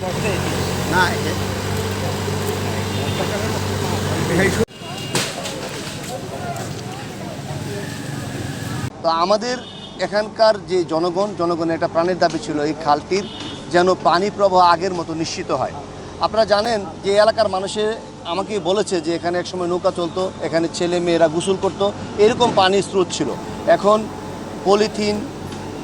না তো আমাদের এখানকার যে জনগণের একটা প্রাণের দাবি ছিল এই খালটির যেন পানি প্রবাহ আগের মতো নিশ্চিত হয়। আপনারা জানেন যে এলাকার মানুষে আমাকে বলেছে যে এখানে একসময় নৌকা চলতো, এখানে ছেলে মেয়েরা গোসল করতো, এরকম পানির স্রোত ছিল। এখন পলিথিন,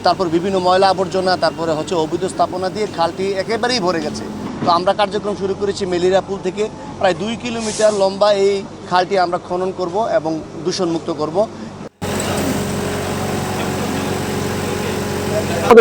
তারপর বিভিন্ন ময়লা আবর্জনা, তারপরে হচ্ছে অবৈধ স্থাপনা দিয়ে খালটি একেবারেই ভরে গেছে। তো আমরা কার্যক্রম শুরু করেছি মেলিরা পুল থেকে। প্রায় 2 কিলোমিটার লম্বা এই খালটি আমরা খনন করব এবং দূষণমুক্ত করব।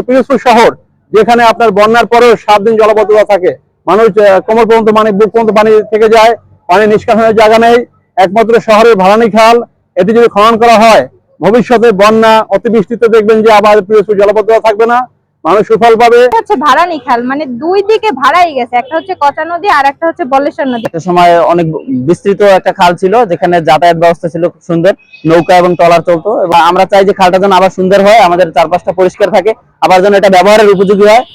পিরোজপুর শহর যেখানে আপনার বন্যার পরেও 7 দিন জলাবদ্ধতা থাকে, মানুষ কোমর পর্যন্ত বুক পর্যন্ত পানি থেকে যায়, পানি নিষ্কাশনের জায়গা নেই। একমাত্র শহরের ভারানি খাল, এটি যদি খনন করা হয় ভবিষ্যতে বন্যা অতিবৃষ্টিতে দেখবেন যে আবার পিরোজপুর জলাবদ্ধতা থাকবে না, মানুষ সুফল পাবে। হচ্ছে ভারানি খাল, মানে দুই দিকে ভাড়াই গেছে, একটা হচ্ছে কচা নদী আর একটা হচ্ছে বলেশ্বর নদী। একটা সময় অনেক বিস্তৃত একটা খাল ছিল যেখানে যাতায়াত ব্যবস্থা ছিল খুব সুন্দর, নৌকা এবং ট্রলার চলতো। এবং আমরা চাই যে খালটা যেন আবার সুন্দর হয়, আমাদের চারপাশটা পরিষ্কার থাকে, আবার যেন এটা ব্যবহারের উপযোগী হয়।